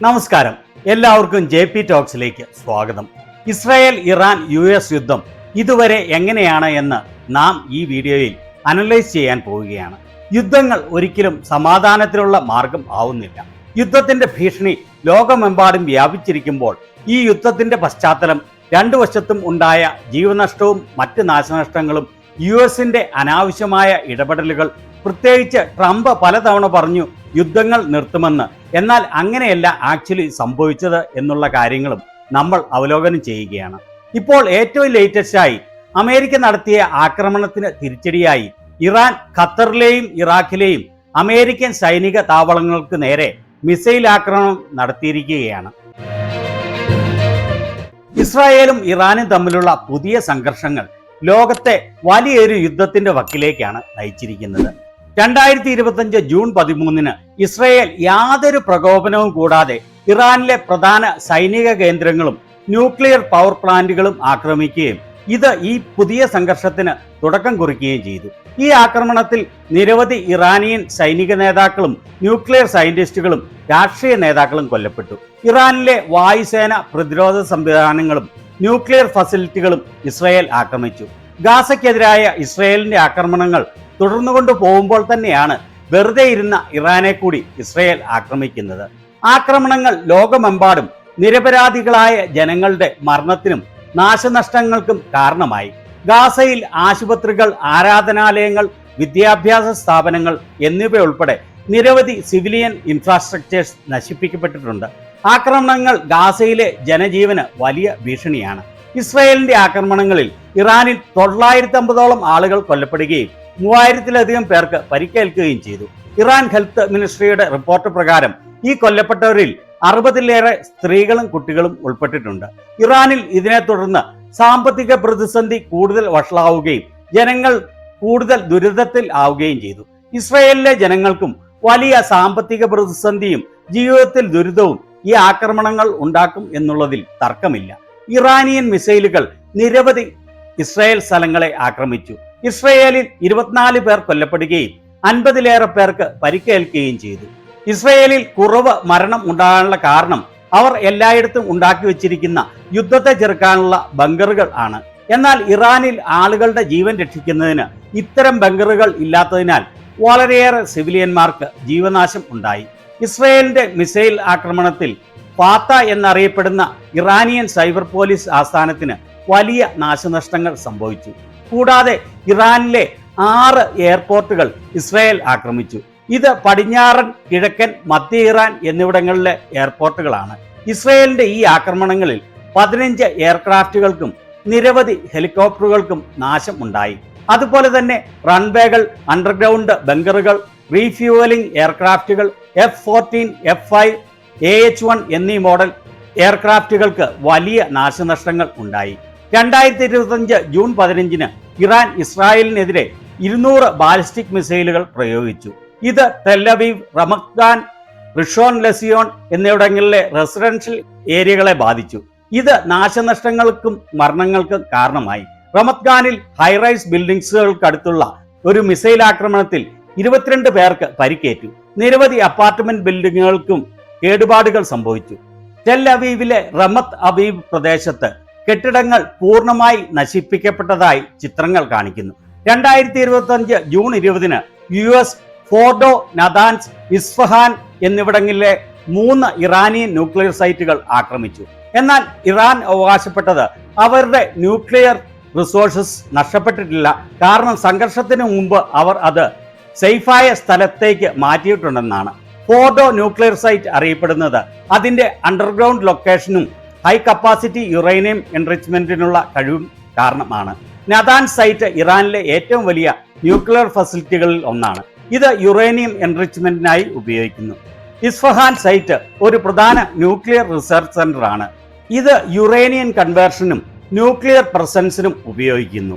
നമസ്കാരം, എല്ലാവർക്കും JP ടോക്സിലേക്ക് സ്വാഗതം. ഇസ്രായേൽ ഇറാൻ US യുദ്ധം ഇതുവരെ എങ്ങനെയാണ് എന്ന് നാം ഈ വീഡിയോയിൽ അനലൈസ് ചെയ്യാൻ പോവുകയാണ്. യുദ്ധങ്ങൾ ഒരിക്കലും സമാധാനത്തിനുള്ള മാർഗം ആവുന്നില്ല. യുദ്ധത്തിന്റെ ഭീഷണി ലോകമെമ്പാടും വ്യാപിച്ചിരിക്കുമ്പോൾ ഈ യുദ്ധത്തിന്റെ പശ്ചാത്തലം രണ്ടു വശത്തും ഉണ്ടായ ജീവനഷ്ടവും മറ്റ് നാശനഷ്ടങ്ങളും US-ന്റെ അനാവശ്യമായ ഇടപെടലുകൾ, പ്രത്യേകിച്ച് ട്രംപ് പലതവണ പറഞ്ഞു യുദ്ധങ്ങൾ നിർത്തുമെന്ന്, എന്നാൽ അങ്ങനെയല്ല ആക്ച്വലി സംഭവിച്ചത് എന്നുള്ള കാര്യങ്ങളും നമ്മൾ അവലോകനം ചെയ്യുകയാണ്. ഇപ്പോൾ ഏറ്റവും ലേറ്റസ്റ്റായി അമേരിക്ക നടത്തിയ ആക്രമണത്തിന് തിരിച്ചടിയായി ഇറാൻ ഖത്തറിലെയും ഇറാഖിലെയും അമേരിക്കൻ സൈനിക താവളങ്ങൾക്ക് നേരെ മിസൈൽ ആക്രമണം നടത്തിയിരിക്കുകയാണ്. ഇസ്രായേലും ഇറാനും തമ്മിലുള്ള പുതിയ സംഘർഷങ്ങൾ ലോകത്തെ വലിയൊരു യുദ്ധത്തിന്റെ വക്കിലേക്കാണ് നയിച്ചിരിക്കുന്നത്. 2025 ജൂൺ 13 ഇസ്രായേൽ യാതൊരു പ്രകോപനവും കൂടാതെ ഇറാനിലെ പ്രധാന സൈനിക കേന്ദ്രങ്ങളും ന്യൂക്ലിയർ പവർ പ്ലാന്റുകളും ആക്രമിക്കുകയും ഇത് ഈ പുതിയ സംഘർഷത്തിന് തുടക്കം കുറിക്കുകയും ചെയ്തു. ഈ ആക്രമണത്തിൽ നിരവധി ഇറാനിയൻ സൈനിക നേതാക്കളും ന്യൂക്ലിയർ സയന്റിസ്റ്റുകളും രാഷ്ട്രീയ നേതാക്കളും കൊല്ലപ്പെട്ടു. ഇറാനിലെ വായുസേന പ്രതിരോധ സംവിധാനങ്ങളും ന്യൂക്ലിയർ ഫെസിലിറ്റികളും ഇസ്രായേൽ ആക്രമിച്ചു. ഗാസയ്ക്കെതിരായ ഇസ്രായേലിന്റെ ആക്രമണങ്ങൾ തുടർന്നുകൊണ്ട് പോകുമ്പോൾ തന്നെയാണ് വെറുതെ ഇരുന്ന ഇറാനെ കൂടി ഇസ്രായേൽ ആക്രമിക്കുന്നത്. ആക്രമണങ്ങൾ ലോകമെമ്പാടും നിരപരാധികളായ ജനങ്ങളുടെ മരണത്തിനും നാശനഷ്ടങ്ങൾക്കും കാരണമായി. ഗാസയിൽ ആശുപത്രികൾ, ആരാധനാലയങ്ങൾ, വിദ്യാഭ്യാസ സ്ഥാപനങ്ങൾ എന്നിവയുൾപ്പെടെ നിരവധി സിവിലിയൻ ഇൻഫ്രാസ്ട്രക്ചേഴ്സ് നശിപ്പിക്കപ്പെട്ടിട്ടുണ്ട്. ആക്രമണങ്ങൾ ഗാസയിലെ ജനജീവന് വലിയ ഭീഷണിയാണ്. ഇസ്രായേലിന്റെ ആക്രമണങ്ങളിൽ ഇറാനിൽ 950ഓളം ആളുകൾ കൊല്ലപ്പെടുകയും 3000-ലധികം പേർക്ക് പരിക്കേൽക്കുകയും ചെയ്തു. ഇറാൻ ഹെൽത്ത് മിനിസ്ട്രിയുടെ റിപ്പോർട്ട് പ്രകാരം ഈ കൊല്ലപ്പെട്ടവരിൽ 60-ലേറെ സ്ത്രീകളും കുട്ടികളും ഉൾപ്പെട്ടിട്ടുണ്ട്. ഇറാനിൽ ഇതിനെ തുടർന്ന് സാമ്പത്തിക പ്രതിസന്ധി കൂടുതൽ വഷളാവുകയും ജനങ്ങൾ കൂടുതൽ ദുരിതത്തിൽ ആവുകയും ചെയ്തു. ഇസ്രായേലിലെ ജനങ്ങൾക്കും വലിയ സാമ്പത്തിക പ്രതിസന്ധിയും ജീവിതത്തിൽ ദുരിതവും ഈ ആക്രമണങ്ങൾ ഉണ്ടാക്കും എന്നുള്ളതിൽ തർക്കമില്ല. ഇറാനിയൻ മിസൈലുകൾ നിരവധി ഇസ്രായേൽ സ്ഥലങ്ങളെ ആക്രമിച്ചു. ഇസ്രായേലിൽ 24 പേർ കൊല്ലപ്പെടുകയും 50-ലേറെ പേർക്ക് പരിക്കേൽക്കുകയും ചെയ്തു. ഇസ്രായേലിൽ കുറവ് മരണം ഉണ്ടാകാനുള്ള കാരണം അവർ എല്ലായിടത്തും ഉണ്ടാക്കി വെച്ചിരിക്കുന്ന യുദ്ധത്തെ ചെറുക്കാനുള്ള ബങ്കറുകൾ ആണ്. എന്നാൽ ഇറാനിൽ ആളുകളുടെ ജീവൻ രക്ഷിക്കുന്നതിന് ഇത്തരം ബങ്കറുകൾ ഇല്ലാത്തതിനാൽ വളരെയേറെ സിവിലിയന്മാർക്ക് ജീവനാശം ഉണ്ടായി. ഇസ്രായേലിന്റെ മിസൈൽ ആക്രമണത്തിൽ ഫാത്ത എന്നറിയപ്പെടുന്ന ഇറാനിയൻ സൈബർ പോലീസ് ആസ്ഥാനത്തിന് വലിയ നാശനഷ്ടങ്ങൾ സംഭവിച്ചു. കൂടാതെ ഇറാനിലെ 6 എയർപോർട്ടുകൾ ഇസ്രായേൽ ആക്രമിച്ചു. ഇത് പടിഞ്ഞാറൻ, കിഴക്കൻ, മധ്യ ഇറാൻ എന്നിവിടങ്ങളിലെ എയർപോർട്ടുകളാണ്. ഇസ്രായേലിന്റെ ഈ ആക്രമണങ്ങളിൽ 15 എയർക്രാഫ്റ്റുകൾക്കും നിരവധി ഹെലികോപ്റ്ററുകൾക്കും നാശം ഉണ്ടായി. അതുപോലെ തന്നെ റൺവേകൾ, underground ബങ്കറുകൾ, refuelling എയർക്രാഫ്റ്റുകൾ, F-14, F-5, AH-1 എന്നീ മോഡൽ എയർക്രാഫ്റ്റുകൾക്ക് വലിയ നാശനഷ്ടങ്ങൾ ഉണ്ടായി. 2025 ജൂൺ 15 ഇറാൻ ഇസ്രായേലിനെതിരെ 200 ബാലിസ്റ്റിക് മിസൈലുകൾ പ്രയോഗിച്ചു. ഇത് ടെല്ലവീവ്, റമത്ഗാൻ, റിഷോൺ ലസിയോൺ എന്നിവിടങ്ങളിലെ റെസിഡൻഷ്യൽ ഏരിയകളെ ബാധിച്ചു. ഇത് നാശനഷ്ടങ്ങൾക്കും മരണങ്ങൾക്കും കാരണമായി. റമത്ഗാനിൽ ഹൈറൈസ് ബിൽഡിംഗ്സുകൾക്കടുത്തുള്ള ഒരു മിസൈൽ ആക്രമണത്തിൽ 22 പേർക്ക് പരിക്കേറ്റു. നിരവധി അപ്പാർട്ട്മെന്റ് ബിൽഡിങ്ങുകൾക്കും കേടുപാടുകൾ സംഭവിച്ചു. ടെൽ അവീവിലെ റമത്ത് അവീവ് പ്രദേശത്ത് കെട്ടിടങ്ങൾ പൂർണ്ണമായി നശിപ്പിക്കപ്പെട്ടതായി ചിത്രങ്ങൾ കാണിക്കുന്നു. 2025 ജൂൺ 20 US ഫോർഡോ, നദാൻസ്, ഇസ്ഫഹാൻ എന്നിവിടങ്ങളിലെ 3 ഇറാനിയൻ ന്യൂക്ലിയർ സൈറ്റുകൾ ആക്രമിച്ചു. എന്നാൽ ഇറാൻ അവകാശപ്പെട്ടത് അവരുടെ ന്യൂക്ലിയർ റിസോഴ്സസ് നഷ്ടപ്പെട്ടിട്ടില്ല, കാരണം സംഘർഷത്തിന് മുമ്പ് അവർ അത് സേഫായ സ്ഥലത്തേക്ക് മാറ്റിയിട്ടുണ്ടെന്നാണ്. ഫോർഡോ ന്യൂക്ലിയർ സൈറ്റ് അറിയപ്പെടുന്നത് അതിന്റെ അണ്ടർഗ്രൗണ്ട് ലൊക്കേഷനും ഹൈ കപ്പാസിറ്റി യുറേനിയം എൻറിച്ച്മെന്റിനുള്ള കഴിവും കാരണമാണ്. നദാൻസ് സൈറ്റ് ഇറാനിലെ ഏറ്റവും വലിയ ന്യൂക്ലിയർ ഫെസിലിറ്റികളിൽ ഒന്നാണ്. ഇത് യുറേനിയം എൻറിച്ച്മെന്റിനായി ഉപയോഗിക്കുന്നു. ഇസ്ഫഹാൻ സൈറ്റ് ഒരു പ്രധാന ന്യൂക്ലിയർ റിസർച്ച് സെന്റർ ആണ്. ഇത് യുറേനിയം കൺവേർഷനും ന്യൂക്ലിയർ പ്രസൻസിനും ഉപയോഗിക്കുന്നു.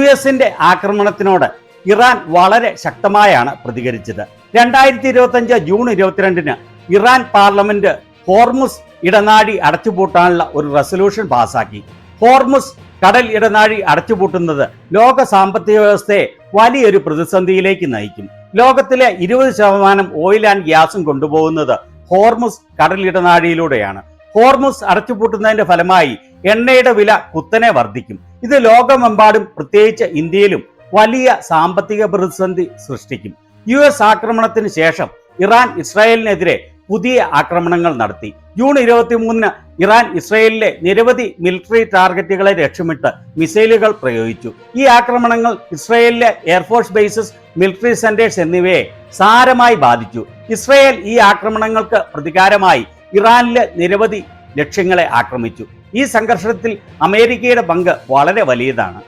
US-ന്റെ ആക്രമണത്തിനോട് ഇറാൻ വളരെ ശക്തമായാണ് പ്രതികരിച്ചത്. 2025 ജൂൺ 22 ഇറാൻ പാർലമെന്റ് ഹോർമുസ് ഇടനാഴി അടച്ചുപൂട്ടാനുള്ള ഒരു റെസൊല്യൂഷൻ പാസാക്കി. ഹോർമുസ് കടൽ ഇടനാഴി അടച്ചുപൂട്ടുന്നത് ലോക സാമ്പത്തിക വ്യവസ്ഥയെ വലിയൊരു പ്രതിസന്ധിയിലേക്ക് നയിക്കും. ലോകത്തിലെ 20% ഓയിൽ ആൻഡ് ഗ്യാസും കൊണ്ടുപോകുന്നത് ഹോർമുസ് കടലിടനാഴിയിലൂടെയാണ്. ഹോർമുസ് അടച്ചുപൂട്ടുന്നതിന്റെ ഫലമായി എണ്ണയുടെ വില കുത്തനെ വർദ്ധിക്കും. ഇത് ലോകമെമ്പാടും പ്രത്യേകിച്ച് ഇന്ത്യയിലും വലിയ സാമ്പത്തിക പ്രതിസന്ധി സൃഷ്ടിക്കും. US ആക്രമണത്തിന് ശേഷം ഇറാൻ ഇസ്രായേലിനെതിരെ പുതിയ ആക്രമണങ്ങൾ നടത്തി. ജൂൺ 23-ന് ഇറാൻ ഇസ്രായേലിലെ നിരവധി മിലിറ്ററി ടാർഗറ്റുകളെ ലക്ഷ്യമിട്ട് മിസൈലുകൾ പ്രയോഗിച്ചു. ഈ ആക്രമണങ്ങൾ ഇസ്രായേലിലെ എയർഫോഴ്സ് ബേസസ്, മിലിറ്ററി സെന്റേഴ്സ് എന്നിവയെ സാരമായി ബാധിച്ചു. ഇസ്രായേൽ ഈ ആക്രമണങ്ങൾക്ക് പ്രതികാരമായി ഇറാനിലെ നിരവധി ലക്ഷ്യങ്ങളെ ആക്രമിച്ചു. ഈ സംഘർഷത്തിൽ അമേരിക്കയുടെ പങ്ക് വളരെ വലിയതാണ്.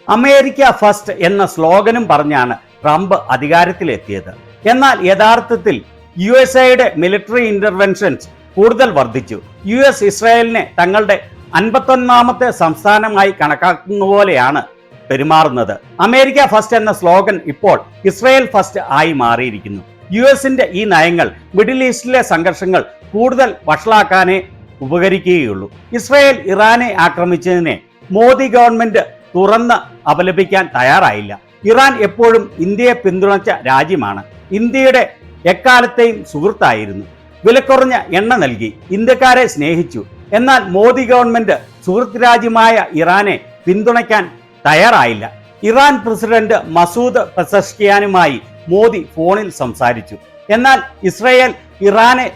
അമേരിക്ക ഫസ്റ്റ് എന്ന സ്ലോഗനും പറഞ്ഞാണ് ട്രംപ് അധികാരത്തിലെത്തിയത്. എന്നാൽ യഥാർത്ഥത്തിൽ USA-യുടെ മിലിറ്ററി ഇന്റർവെൻഷൻസ് കൂടുതൽ വർദ്ധിച്ചു. US ഇസ്രായേലിനെ തങ്ങളുടെ 51ാമത്തെ സംസ്ഥാനമായി കണക്കാക്കുന്ന പോലെയാണ് പെരുമാറുന്നത്. അമേരിക്ക ഫസ്റ്റ് എന്ന സ്ലോഗൻ ഇപ്പോൾ ഇസ്രായേൽ ഫസ്റ്റ് ആയി മാറിയിരിക്കുന്നു. US-ന്റെ ഈ നയങ്ങൾ മിഡിൽ ഈസ്റ്റിലെ സംഘർഷങ്ങൾ കൂടുതൽ വഷളാക്കാനേ ഉപകരിക്കുകയുള്ളൂ. ഇസ്രായേൽ ഇറാനെ ആക്രമിച്ചതിനെ മോദി ഗവൺമെന്റ് തുറന്ന് അപലപിക്കാൻ തയ്യാറായില്ല. ഇറാൻ എപ്പോഴും ഇന്ത്യയെ പിന്തുണച്ച രാജ്യമാണ്. ഇന്ത്യയുടെ എക്കാലത്തെയും സുഹൃത്തായിരുന്നു. വിലക്കുറഞ്ഞ എണ്ണ നൽകി, ഇന്ത്യക്കാരെ സ്നേഹിച്ചു. എന്നാൽ മോദി ഗവൺമെന്റ് സുഹൃത്ത് രാജ്യമായ ഇറാനെ പിന്തുണയ്ക്കാൻ തയ്യാറായില്ല. ഇറാൻ പ്രസിഡന്റ് മസൂദ് പെസഷ്കിയാനുമായി മോദി ഫോണിൽ സംസാരിച്ചു. എന്നാൽ ഇസ്രായേൽ ഇറാനെ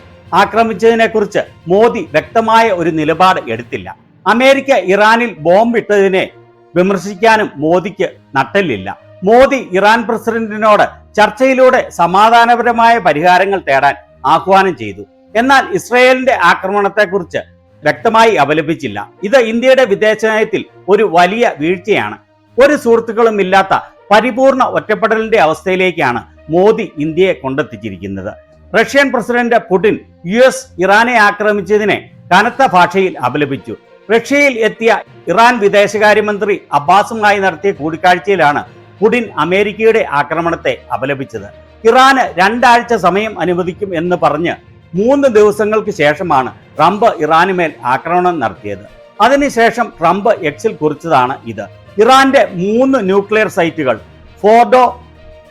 ആക്രമിച്ചതിനെക്കുറിച്ച് മോദി വ്യക്തമായ ഒരു നിലപാട് എടുത്തില്ല. അമേരിക്ക ഇറാനിൽ ബോംബിട്ടതിനെ വിമർശിക്കാനും മോദിക്ക് നട്ടെല്ലില്ല. മോദി ഇറാൻ പ്രസിഡന്റിനോട് ചർച്ചയിലൂടെ സമാധാനപരമായ പരിഹാരങ്ങൾ തേടാൻ ആഹ്വാനം ചെയ്തു. എന്നാൽ ഇസ്രായേലിന്റെ ആക്രമണത്തെക്കുറിച്ച് വ്യക്തമായി അപലപിച്ചില്ല. ഇത് ഇന്ത്യയുടെ വിദേശ നയത്തിൽ ഒരു വലിയ വീഴ്ചയാണ്. ഒരു സുഹൃത്തുക്കളും ഇല്ലാത്ത പരിപൂർണ ഒറ്റപ്പെടലിന്റെ അവസ്ഥയിലേക്കാണ് മോദി ഇന്ത്യയെ കൊണ്ടെത്തിച്ചിരിക്കുന്നത്. റഷ്യൻ പ്രസിഡന്റ് പുടിൻ US ഇറാനെ ആക്രമിച്ചതിനെ കനത്ത ഭാഷയിൽ അപലപിച്ചു. റഷ്യയിൽ എത്തിയ ഇറാൻ വിദേശകാര്യമന്ത്രി അബ്ബാസുമായി നടത്തിയ കൂടിക്കാഴ്ചയിലാണ് പുടിൻ അമേരിക്കയുടെ ആക്രമണത്തെ അപലപിച്ചത്. ഇറാന് 2 ആഴ്ച സമയം അനുവദിക്കും എന്ന് പറഞ്ഞ് 3 ദിവസങ്ങൾക്ക് ശേഷമാണ് ട്രംപ് ഇറാനുമേൽ ആക്രമണം നടത്തിയത്. അതിനുശേഷം ട്രംപ് എക്സിൽ കുറിച്ചതാണ് ഇത്. ഇറാന്റെ 3 ന്യൂക്ലിയർ സൈറ്റുകൾ ഫോർഡോ,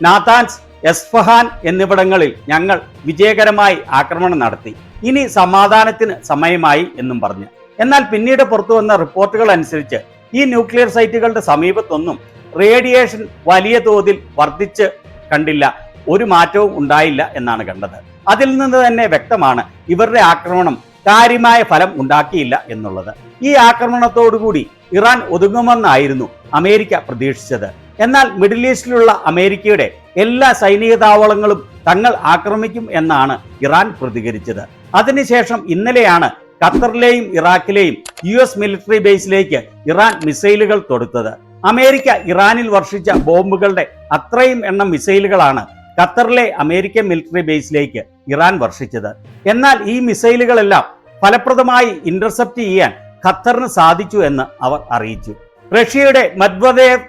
നാതാൻസ്, എസ്ഫഹാൻ എന്നിവിടങ്ങളിൽ ഞങ്ങൾ വിജയകരമായി ആക്രമണം നടത്തി. ഇനി സമാധാനത്തിന് സമയമായി എന്നും പറഞ്ഞു. എന്നാൽ പിന്നീട് പുറത്തു വന്ന റിപ്പോർട്ടുകൾ അനുസരിച്ച് ഈ ന്യൂക്ലിയർ സൈറ്റുകളുടെ സമീപത്തൊന്നും റേഡിയേഷൻ വലിയ തോതിൽ വർദ്ധിച്ച് കണ്ടില്ല. ഒരു മാറ്റവും ഉണ്ടായില്ല എന്നാണ് കണ്ടത്. അതിൽ നിന്ന് തന്നെ വ്യക്തമാണ് ഇവരുടെ ആക്രമണം കാര്യമായ ഫലം ഉണ്ടാക്കിയില്ല എന്നുള്ളത്. ഈ ആക്രമണത്തോടുകൂടി ഇറാൻ ഒതുങ്ങുമെന്നായിരുന്നു അമേരിക്ക പ്രതീക്ഷിച്ചത്. എന്നാൽ മിഡിൽ ഈസ്റ്റിലുള്ള അമേരിക്കയുടെ എല്ലാ സൈനിക താവളങ്ങളും തങ്ങൾ ആക്രമിക്കും എന്നാണ് ഇറാൻ പ്രതികരിച്ചത്. അതിനുശേഷം ഇന്നലെയാണ് ഖത്തറിലെയും ഇറാഖിലെയും US മിലിറ്ററി ബേസിലേക്ക് ഇറാൻ മിസൈലുകൾ തൊടുത്തത്. അമേരിക്ക ഇറാനിൽ വർഷിച്ച ബോംബുകളുടെ അത്രയും എണ്ണം മിസൈലുകളാണ് ഖത്തറിലെ അമേരിക്കൻ മിലിറ്ററി ബേസിലേക്ക് ഇറാൻ വർഷിച്ചത്. എന്നാൽ ഈ മിസൈലുകളെല്ലാം ഫലപ്രദമായി ഇന്റർസെപ്റ്റ് ചെയ്യാൻ ഖത്തറിന് സാധിച്ചു എന്ന് അവർ അറിയിച്ചു. റഷ്യയുടെ മെദ്വദേവ്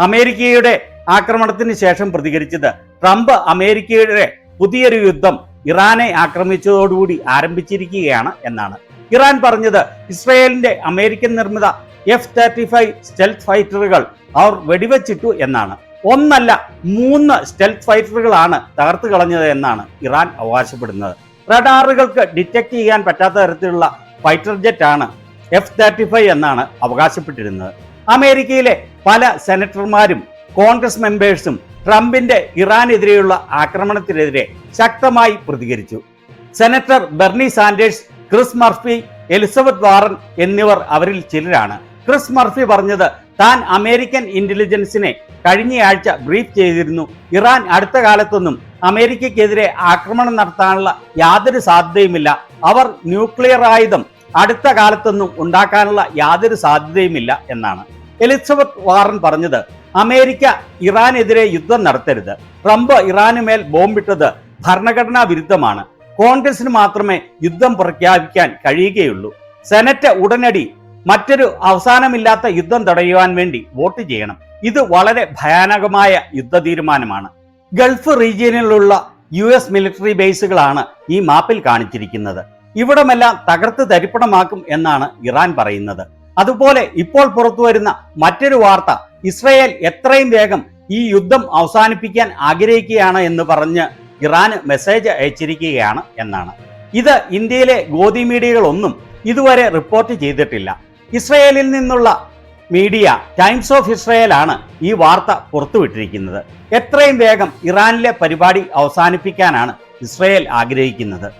അമേരിക്കയുടെ ആക്രമണത്തിന് ശേഷം പ്രതികരിച്ചത് ട്രംപ് അമേരിക്കയുടെ പുതിയൊരു യുദ്ധം ഇറാനെ ആക്രമിച്ചതോടുകൂടി ആരംഭിച്ചിരിക്കുകയാണ് എന്നാണ്. ഇറാൻ പറഞ്ഞത് ഇസ്രായേലിന്റെ അമേരിക്കൻ നിർമ്മിത F-35 സ്റ്റെൽത്ത് ഫൈറ്ററുകൾ അവർ വെടിവെച്ചിട്ടു എന്നാണ്. 1 അല്ല 3 സ്റ്റെൽത്ത് ഫൈറ്ററുകളാണ് തകർത്ത് കളഞ്ഞത് എന്നാണ് ഇറാൻ അവകാശപ്പെടുന്നത്. റഡാറുകൾക്ക് ഡിറ്റക്ട് ചെയ്യാൻ പറ്റാത്ത തരത്തിലുള്ള ഫൈറ്റർ ജെറ്റ് ആണ് F-35 എന്നാണ് അവകാശപ്പെട്ടിരുന്നത്. അമേരിക്കയിലെ പല സെനറ്റർമാരും കോൺഗ്രസ് മെമ്പേഴ്സും ട്രംപിന്റെ ഇറാനെതിരെയുള്ള ആക്രമണത്തിനെതിരെ ശക്തമായി പ്രതികരിച്ചു. Senator Bernie Sanders, Chris Murphy, Elizabeth Warren എന്നിവർ അവരിൽ ചിലരാണ്. ക്രിസ് മർഫി പറഞ്ഞത് താൻ അമേരിക്കൻ ഇന്റലിജൻസിനെ കഴിഞ്ഞയാഴ്ച ബ്രീഫ് ചെയ്തിരുന്നു. ഇറാൻ അടുത്ത കാലത്തൊന്നും അമേരിക്കയ്ക്കെതിരെ ആക്രമണം നടത്താനുള്ള യാതൊരു സാധ്യതയുമില്ല. അവർ ന്യൂക്ലിയർ ആയുധം അടുത്ത കാലത്തൊന്നും ഉണ്ടാക്കാനുള്ള യാതൊരു സാധ്യതയുമില്ല എന്നാണ്. എലിസബത്ത് വാറൻ പറഞ്ഞത് അമേരിക്ക ഇറാനെതിരെ യുദ്ധം നടത്തരുത്. ട്രംപ് ഇറാനുമേൽ ബോംബിട്ടത് ഭരണഘടനാ വിരുദ്ധമാണ്. കോൺഗ്രസിന് മാത്രമേ യുദ്ധം പ്രഖ്യാപിക്കാൻ കഴിയുകയുള്ളൂ. സെനറ്റ് ഉടനടി മറ്റൊരു അവസാനമില്ലാത്ത യുദ്ധം തടയുവാൻ വേണ്ടി വോട്ട് ചെയ്യണം. ഇത് വളരെ ഭയാനകമായ യുദ്ധ തീരുമാനമാണ്. ഗൾഫ് റീജിയനിലുള്ള US മിലിറ്ററി ബേസുകളാണ് ഈ മാപ്പിൽ കാണിച്ചിരിക്കുന്നത്. ഇവിടമെല്ലാം തകർത്ത് തരിപ്പണമാക്കും എന്നാണ് ഇറാൻ പറയുന്നത്. അതുപോലെ ഇപ്പോൾ പുറത്തുവരുന്ന മറ്റൊരു വാർത്ത ഇസ്രായേൽ എത്രയും വേഗം ഈ യുദ്ധം അവസാനിപ്പിക്കാൻ ആഗ്രഹിക്കുകയാണ് എന്ന് പറഞ്ഞ് ഇറാന് മെസ്സേജ് അയച്ചിരിക്കുകയാണ് എന്നാണ്. ഇത് ഇന്ത്യയിലെ ഗോദി മീഡിയകളൊന്നും ഇതുവരെ റിപ്പോർട്ട് ചെയ്തിട്ടില്ല. ഇസ്രയേലിൽ നിന്നുള്ള മീഡിയ ടൈംസ് ഓഫ് ഇസ്രയേലാണ് ഈ വാർത്ത പുറത്തുവിട്ടിരിക്കുന്നത്. എത്രയും വേഗം ഇറാനിലെ പരിപാടി അവസാനിപ്പിക്കാനാണ് ഇസ്രയേൽ ആഗ്രഹിക്കുന്നത്.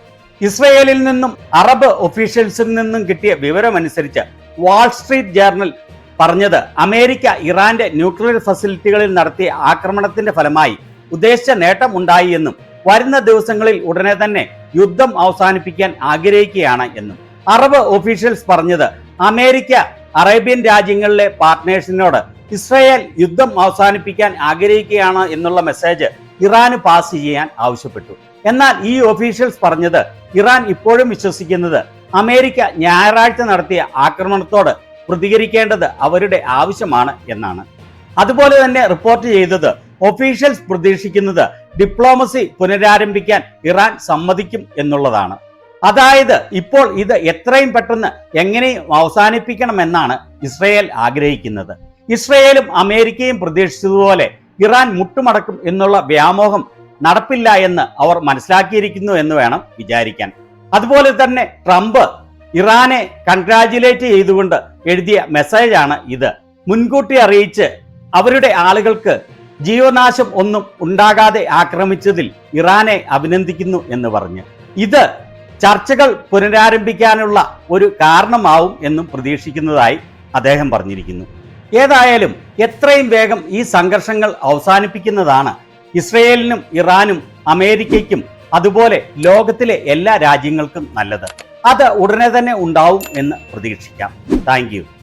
ഇസ്രയേലിൽ നിന്നും അറബ് ഒഫീഷ്യൽസിൽ നിന്നും കിട്ടിയ വിവരമനുസരിച്ച് വാൾ സ്ട്രീറ്റ് ജേർണൽ പറഞ്ഞത് അമേരിക്ക ഇറാന്റെ ന്യൂക്ലിയർ ഫെസിലിറ്റികളിൽ നടത്തിയ ആക്രമണത്തിന്റെ ഫലമായി ഉദ്ദേശിച്ച നേട്ടം ഉണ്ടായി എന്നും വരുന്ന ദിവസങ്ങളിൽ ഉടനെ തന്നെ യുദ്ധം അവസാനിപ്പിക്കാൻ ആഗ്രഹിക്കുകയാണ് എന്നും. അറബ് ഒഫീഷ്യൽസ് പറഞ്ഞത് അമേരിക്ക അറേബ്യൻ രാജ്യങ്ങളിലെ പാർട്ട്നേഴ്സിനോട് ഇസ്രയേൽ യുദ്ധം അവസാനിപ്പിക്കാൻ ആഗ്രഹിക്കുകയാണ് എന്നുള്ള മെസ്സേജ് ഇറാന് പാസ് ചെയ്യാൻ ആവശ്യപ്പെട്ടു. എന്നാൽ ഈ ഒഫീഷ്യൽസ് പറഞ്ഞത് ഇറാൻ ഇപ്പോഴും വിശ്വസിക്കുന്നത് അമേരിക്ക ഞായറാഴ്ച നടത്തിയ ആക്രമണത്തോട് പ്രതികരിക്കേണ്ടത് അവരുടെ ആവശ്യമാണ് എന്നാണ്. അതുപോലെ തന്നെ റിപ്പോർട്ട് ചെയ്തത് ഒഫീഷ്യൽസ് പ്രതീക്ഷിക്കുന്നത് ഡിപ്ലോമസി പുനരാരംഭിക്കാൻ ഇറാൻ സമ്മതിക്കും എന്നുള്ളതാണ്. അതായത് ഇപ്പോൾ ഇത് എത്രയും പെട്ടെന്ന് എങ്ങനെയും അവസാനിപ്പിക്കണമെന്നാണ് ഇസ്രയേൽ ആഗ്രഹിക്കുന്നത്. ഇസ്രയേലും അമേരിക്കയും പ്രതീക്ഷിച്ചതുപോലെ ഇറാൻ മുട്ടുമടക്കും എന്നുള്ള വ്യാമോഹം നടപ്പില്ല എന്ന് അവർ മനസ്സിലാക്കിയിരിക്കുന്നു എന്ന് വേണം വിചാരിക്കാൻ. അതുപോലെ തന്നെ ട്രംപ് ഇറാനെ കൺഗ്രാജുലേറ്റ് ചെയ്തുകൊണ്ട് എഴുതിയ മെസ്സേജാണ് ഇത്. മുൻകൂട്ടി അറിയിച്ച് അവരുടെ ആളുകൾക്ക് ജീവനാശം ഒന്നും ഉണ്ടാകാതെ ആക്രമിച്ചതിൽ ഇറാനെ അഭിനന്ദിക്കുന്നു എന്ന് പറഞ്ഞ് ഇത് ചർച്ചകൾ പുനരാരംഭിക്കാനുള്ള ഒരു കാരണമാവും എന്നും പ്രതീക്ഷിക്കുന്നതായി അദ്ദേഹം പറഞ്ഞിരിക്കുന്നു. ഏതായാലും എത്രയും വേഗം ഈ സംഘർഷങ്ങൾ അവസാനിപ്പിക്കുന്നതാണ് ഇസ്രയേലിനും ഇറാനും അമേരിക്കയ്ക്കും അതുപോലെ ലോകത്തിലെ എല്ലാ രാജ്യങ്ങൾക്കും നല്ലത്. അത് ഉടനെ തന്നെ ഉണ്ടാവും എന്ന് പ്രതീക്ഷിക്കാം. Thank you.